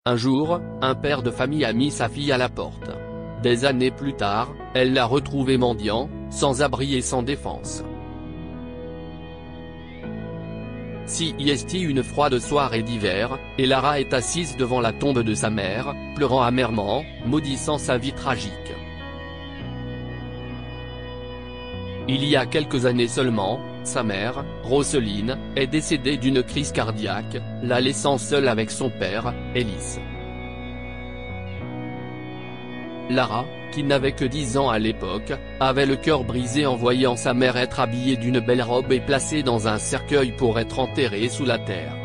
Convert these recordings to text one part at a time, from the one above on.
Un jour, un père de famille a mis sa fille à la porte. Des années plus tard, elle l'a retrouvé mendiant, sans abri et sans défense. C'est une froide soirée d'hiver, et Lara est assise devant la tombe de sa mère, pleurant amèrement, maudissant sa vie tragique. Il y a quelques années seulement, sa mère, Roseline, est décédée d'une crise cardiaque, la laissant seule avec son père, Ellis. Lara, qui n'avait que 10 ans à l'époque, avait le cœur brisé en voyant sa mère être habillée d'une belle robe et placée dans un cercueil pour être enterrée sous la terre.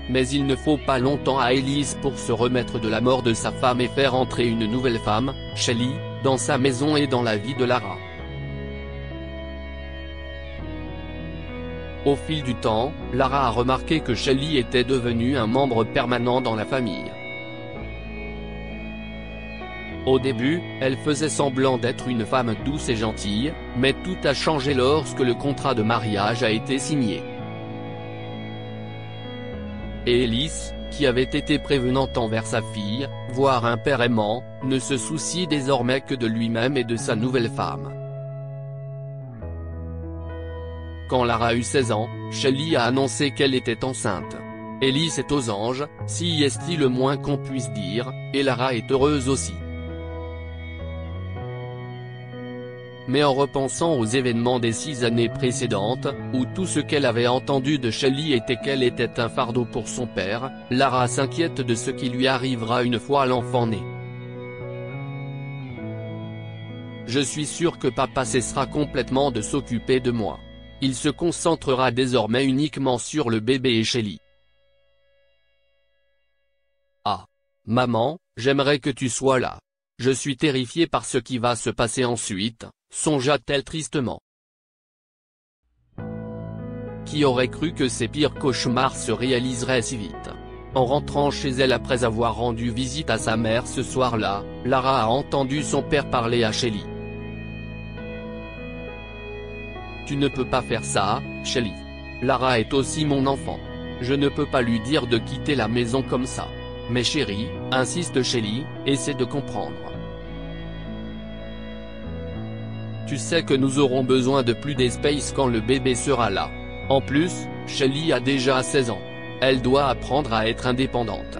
Mais il ne faut pas longtemps à Ellis pour se remettre de la mort de sa femme et faire entrer une nouvelle femme, Shelly, dans sa maison et dans la vie de Lara. Au fil du temps, Lara a remarqué que Shelly était devenue un membre permanent dans la famille. Au début, elle faisait semblant d'être une femme douce et gentille, mais tout a changé lorsque le contrat de mariage a été signé. Et Ellis, qui avait été prévenante envers sa fille, voire un père aimant, ne se soucie désormais que de lui-même et de sa nouvelle femme. Quand Lara eut 16 ans, Shelly a annoncé qu'elle était enceinte. Ellis est aux anges, c'est le moins qu'on puisse dire, et Lara est heureuse aussi. Mais en repensant aux événements des 6 années précédentes, où tout ce qu'elle avait entendu de Shelly était qu'elle était un fardeau pour son père, Lara s'inquiète de ce qui lui arrivera une fois l'enfant né. Je suis sûr que papa cessera complètement de s'occuper de moi. Il se concentrera désormais uniquement sur le bébé et Shelly. Ah. Maman, j'aimerais que tu sois là. Je suis terrifiée par ce qui va se passer ensuite, songea-t-elle tristement. Qui aurait cru que ses pires cauchemars se réaliseraient si vite? En rentrant chez elle après avoir rendu visite à sa mère ce soir-là, Lara a entendu son père parler à Shelly. Tu ne peux pas faire ça, Shelly. Lara est aussi mon enfant. Je ne peux pas lui dire de quitter la maison comme ça. Mais chérie, insiste Shelly, essaie de comprendre. Tu sais que nous aurons besoin de plus d'espace quand le bébé sera là. En plus, Shelly a déjà 16 ans. Elle doit apprendre à être indépendante.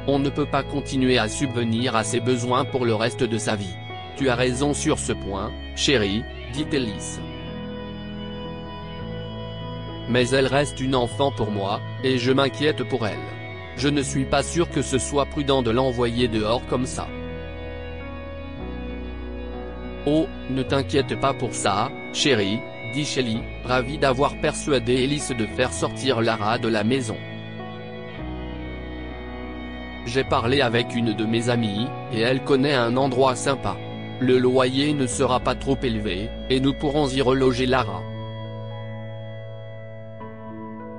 On ne peut pas continuer à subvenir à ses besoins pour le reste de sa vie. Tu as raison sur ce point, chérie, dit Ellis. Mais elle reste une enfant pour moi, et je m'inquiète pour elle. Je ne suis pas sûr que ce soit prudent de l'envoyer dehors comme ça. Oh, ne t'inquiète pas pour ça, chérie, dit Shelly, ravie d'avoir persuadé Ellis de faire sortir Lara de la maison. J'ai parlé avec une de mes amies, et elle connaît un endroit sympa. Le loyer ne sera pas trop élevé, et nous pourrons y reloger Lara.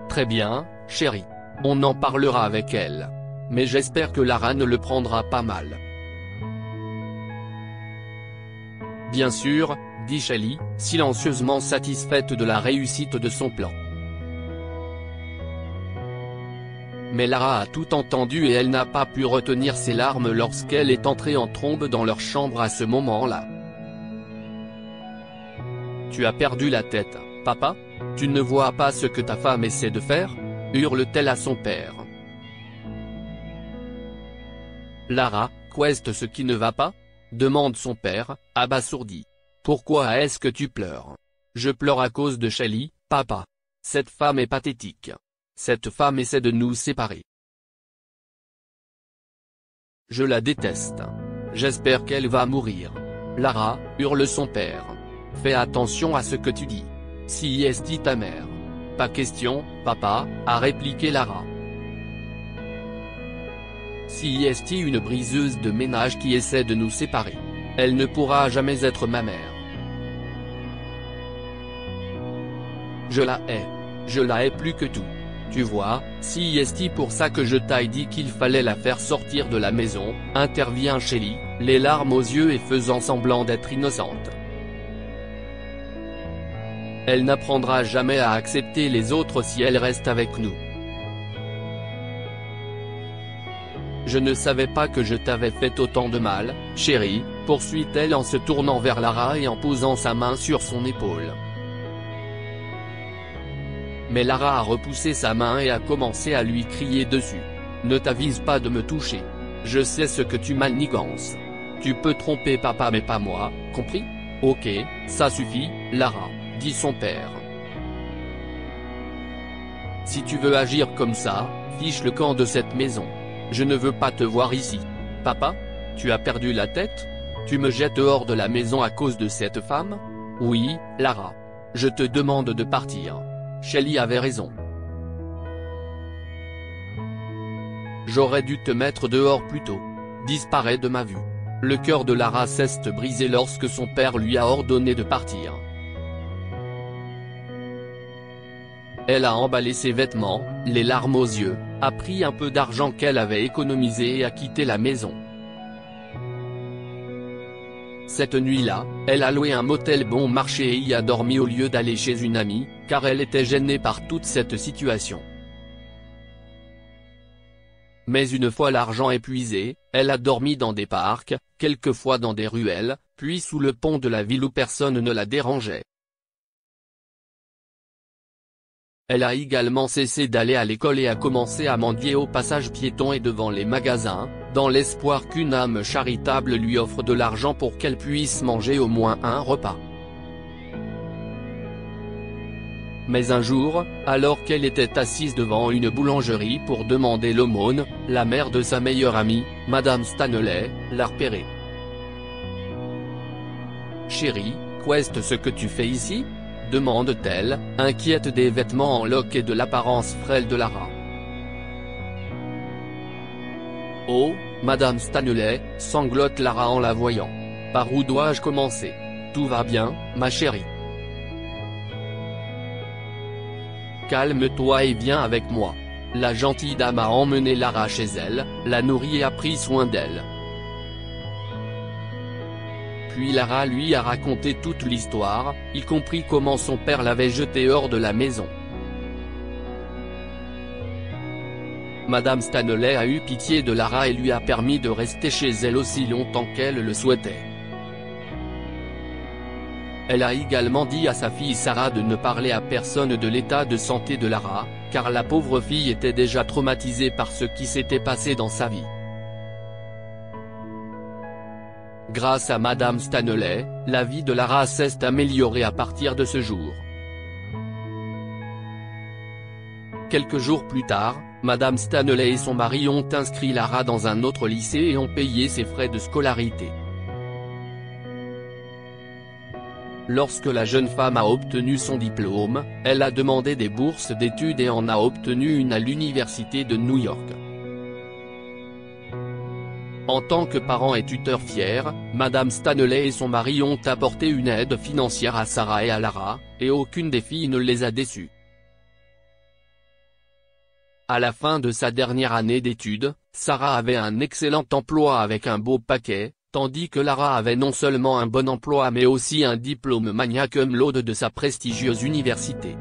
Très bien, chérie. On en parlera avec elle. Mais j'espère que Lara ne le prendra pas mal. Bien sûr, dit Shelly, silencieusement satisfaite de la réussite de son plan. Mais Lara a tout entendu et elle n'a pas pu retenir ses larmes lorsqu'elle est entrée en trombe dans leur chambre à ce moment-là. Tu as perdu la tête, papa? Tu ne vois pas ce que ta femme essaie de faire? Hurle-t-elle à son père. Lara, qu'est-ce ce qui ne va pas? Demande son père, abasourdi. Pourquoi est-ce que tu pleures? Je pleure à cause de Shelly, papa. Cette femme est pathétique. Cette femme essaie de nous séparer. Je la déteste. J'espère qu'elle va mourir. Lara, hurle son père. Fais attention à ce que tu dis. Si est ta mère. Pas question, papa, a répliqué Lara. Si est une briseuse de ménage qui essaie de nous séparer. Elle ne pourra jamais être ma mère. Je la hais. Je la hais plus que tout. Tu vois, si est pour ça que je t'ai dit qu'il fallait la faire sortir de la maison, intervient Shelly, les larmes aux yeux et faisant semblant d'être innocente. Elle n'apprendra jamais à accepter les autres si elle reste avec nous. Je ne savais pas que je t'avais fait autant de mal, chérie, poursuit-elle en se tournant vers Lara et en posant sa main sur son épaule. Mais Lara a repoussé sa main et a commencé à lui crier dessus. Ne t'avise pas de me toucher. Je sais ce que tu manigances. Tu peux tromper papa mais pas moi, compris? Ok, ça suffit, Lara, dit son père. Si tu veux agir comme ça, fiche le camp de cette maison. Je ne veux pas te voir ici. Papa? Tu as perdu la tête? Tu me jettes hors de la maison à cause de cette femme? Oui, Lara. Je te demande de partir. Shelly avait raison. J'aurais dû te mettre dehors plus tôt. Disparais de ma vue. Le cœur de Lara s'est brisé lorsque son père lui a ordonné de partir. Elle a emballé ses vêtements, les larmes aux yeux, a pris un peu d'argent qu'elle avait économisé et a quitté la maison. Cette nuit-là, elle a loué un motel bon marché et y a dormi au lieu d'aller chez une amie, car elle était gênée par toute cette situation. Mais une fois l'argent épuisé, elle a dormi dans des parcs, quelquefois dans des ruelles, puis sous le pont de la ville où personne ne la dérangeait. Elle a également cessé d'aller à l'école et a commencé à mendier au passage piéton et devant les magasins, dans l'espoir qu'une âme charitable lui offre de l'argent pour qu'elle puisse manger au moins un repas. Mais un jour, alors qu'elle était assise devant une boulangerie pour demander l'aumône, la mère de sa meilleure amie, Madame Stanley, l'a repérée. « Chérie, qu'est-ce ce que tu fais ici ?» demande-t-elle, inquiète des vêtements en loques et de l'apparence frêle de Lara. « Oh, Madame Stanley, sanglote Lara en la voyant. Par où dois-je commencer? Tout va bien, ma chérie. Calme-toi et viens avec moi. » La gentille dame a emmené Lara chez elle, la nourrit et a pris soin d'elle. Puis Lara lui a raconté toute l'histoire, y compris comment son père l'avait jetée hors de la maison. Madame Stanley a eu pitié de Lara et lui a permis de rester chez elle aussi longtemps qu'elle le souhaitait. Elle a également dit à sa fille Sarah de ne parler à personne de l'état de santé de Lara, car la pauvre fille était déjà traumatisée par ce qui s'était passé dans sa vie. Grâce à Madame Stanley, la vie de Lara s'est améliorée à partir de ce jour. Quelques jours plus tard, Madame Stanley et son mari ont inscrit Lara dans un autre lycée et ont payé ses frais de scolarité. Lorsque la jeune femme a obtenu son diplôme, elle a demandé des bourses d'études et en a obtenu une à l'université de New York. En tant que parents et tuteurs fiers, Madame Stanley et son mari ont apporté une aide financière à Sarah et à Lara, et aucune des filles ne les a déçues. À la fin de sa dernière année d'études, Sarah avait un excellent emploi avec un beau paquet, tandis que Lara avait non seulement un bon emploi mais aussi un diplôme magna cum laude de sa prestigieuse université.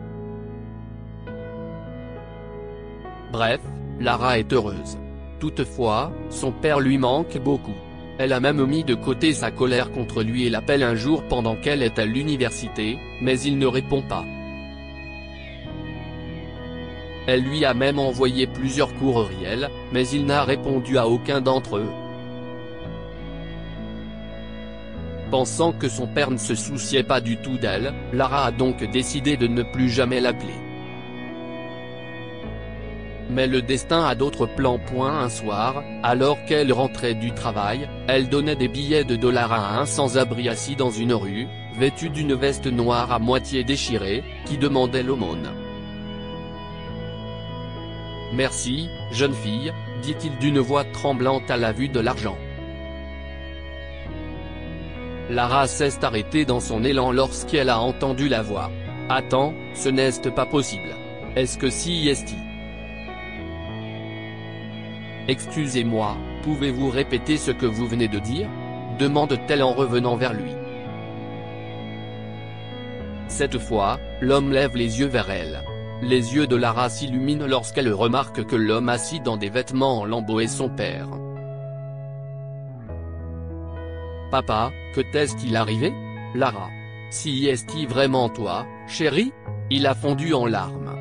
Bref, Lara est heureuse. Toutefois, son père lui manque beaucoup. Elle a même mis de côté sa colère contre lui et l'appelle un jour pendant qu'elle est à l'université, mais il ne répond pas. Elle lui a même envoyé plusieurs courriels, mais il n'a répondu à aucun d'entre eux. Pensant que son père ne se souciait pas du tout d'elle, Lara a donc décidé de ne plus jamais l'appeler. Mais le destin a d'autres plans. Un soir, alors qu'elle rentrait du travail, elle donnait des billets de dollars à un sans-abri assis dans une rue, vêtu d'une veste noire à moitié déchirée, qui demandait l'aumône. « Merci, jeune fille, » dit-il d'une voix tremblante à la vue de l'argent. Lara s'est arrêtée dans son élan lorsqu'elle a entendu la voix. « Attends, ce n'est pas possible. Est-ce que si est-il ? Excusez-moi, pouvez-vous répéter ce que vous venez de dire ? demande-t-elle en revenant vers lui. Cette fois, l'homme lève les yeux vers elle. Les yeux de Lara s'illuminent lorsqu'elle remarque que l'homme assis dans des vêtements en lambeaux est son père. Papa, que t'est-il arrivé? Lara. Si est-il vraiment toi, chérie? Il a fondu en larmes.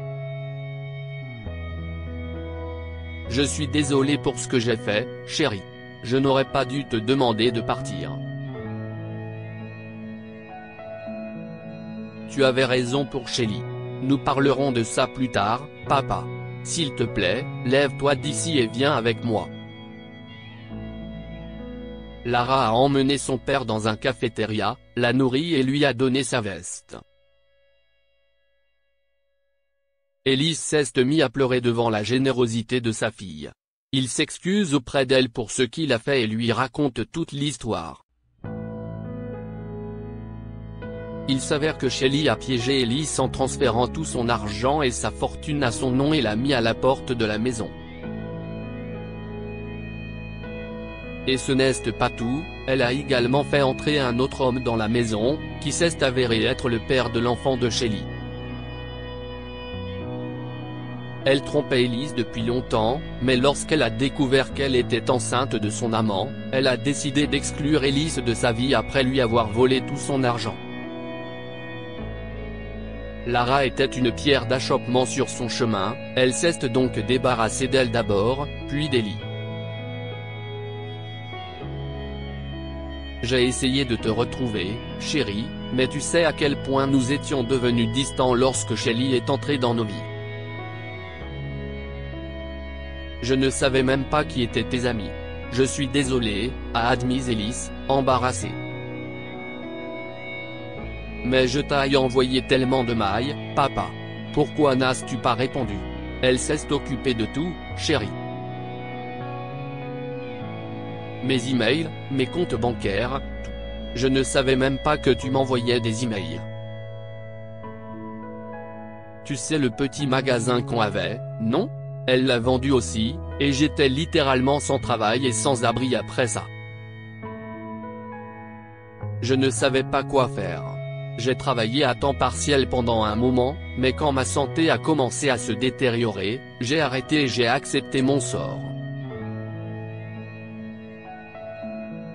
Je suis désolé pour ce que j'ai fait, chérie. Je n'aurais pas dû te demander de partir. Tu avais raison pour Shelly. Nous parlerons de ça plus tard, papa. S'il te plaît, lève-toi d'ici et viens avec moi. Lara a emmené son père dans un cafétéria, l'a nourri et lui a donné sa veste. Elise s'est mis à pleurer devant la générosité de sa fille. Il s'excuse auprès d'elle pour ce qu'il a fait et lui raconte toute l'histoire. Il s'avère que Shelly a piégé Elise en transférant tout son argent et sa fortune à son nom et l'a mis à la porte de la maison. Et ce n'est pas tout, elle a également fait entrer un autre homme dans la maison, qui s'est avéré être le père de l'enfant de Shelly. Elle trompait Elise depuis longtemps, mais lorsqu'elle a découvert qu'elle était enceinte de son amant, elle a décidé d'exclure Elise de sa vie après lui avoir volé tout son argent. Lara était une pierre d'achoppement sur son chemin, elle s'est donc débarrassée d'elle d'abord, puis d'Ellie. J'ai essayé de te retrouver, chérie, mais tu sais à quel point nous étions devenus distants lorsque Shelly est entrée dans nos vies. Je ne savais même pas qui étaient tes amis. Je suis désolé, a admis Elise, embarrassée. Mais je t'ai envoyé tellement de mails, papa. Pourquoi n'as-tu pas répondu? Elle s'est occupée de tout, chérie. Mes emails, mes comptes bancaires, tout. Je ne savais même pas que tu m'envoyais des emails. Tu sais le petit magasin qu'on avait, non? Elle l'a vendu aussi, et j'étais littéralement sans travail et sans abri après ça. Je ne savais pas quoi faire. J'ai travaillé à temps partiel pendant un moment, mais quand ma santé a commencé à se détériorer, j'ai arrêté et j'ai accepté mon sort.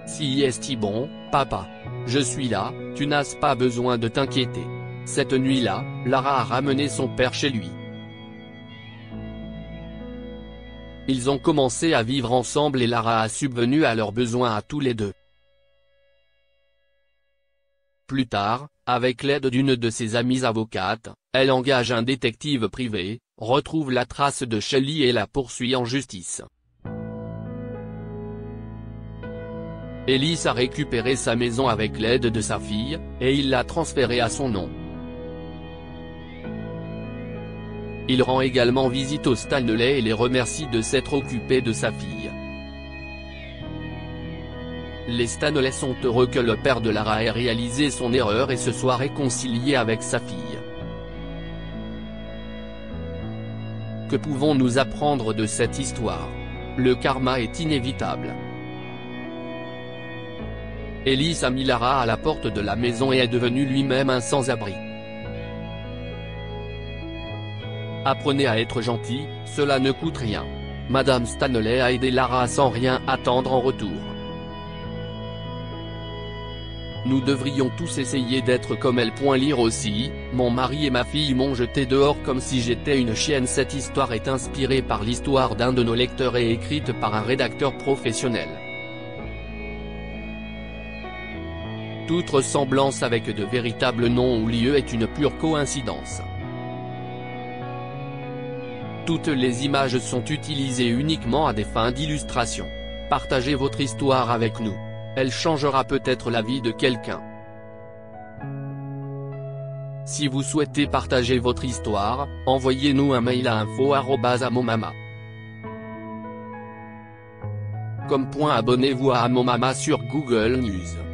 Si est bon, papa. Je suis là, tu n'as pas besoin de t'inquiéter. Cette nuit-là, Lara a ramené son père chez lui. Ils ont commencé à vivre ensemble et Lara a subvenu à leurs besoins à tous les deux. Plus tard, avec l'aide d'une de ses amies avocates, elle engage un détective privé, retrouve la trace de Shelly et la poursuit en justice. Elise a récupéré sa maison avec l'aide de sa fille, et il l'a transférée à son nom. Il rend également visite aux Stanley et les remercie de s'être occupé de sa fille. Les Stanley sont heureux que le père de Lara ait réalisé son erreur et se soit réconcilié avec sa fille. Que pouvons-nous apprendre de cette histoire? Le karma est inévitable. Elise a mis Lara à la porte de la maison et est devenu lui-même un sans-abri. Apprenez à être gentil, cela ne coûte rien. Madame Stanley a aidé Lara sans rien attendre en retour. Nous devrions tous essayer d'être comme elle. Lire aussi, mon mari et ma fille m'ont jeté dehors comme si j'étais une chienne. Cette histoire est inspirée par l'histoire d'un de nos lecteurs et écrite par un rédacteur professionnel. Toute ressemblance avec de véritables noms ou lieux est une pure coïncidence. Toutes les images sont utilisées uniquement à des fins d'illustration. Partagez votre histoire avec nous. Elle changera peut-être la vie de quelqu'un. Si vous souhaitez partager votre histoire, envoyez-nous un mail à info@amomama. Abonnez-vous à Amomama sur Google News.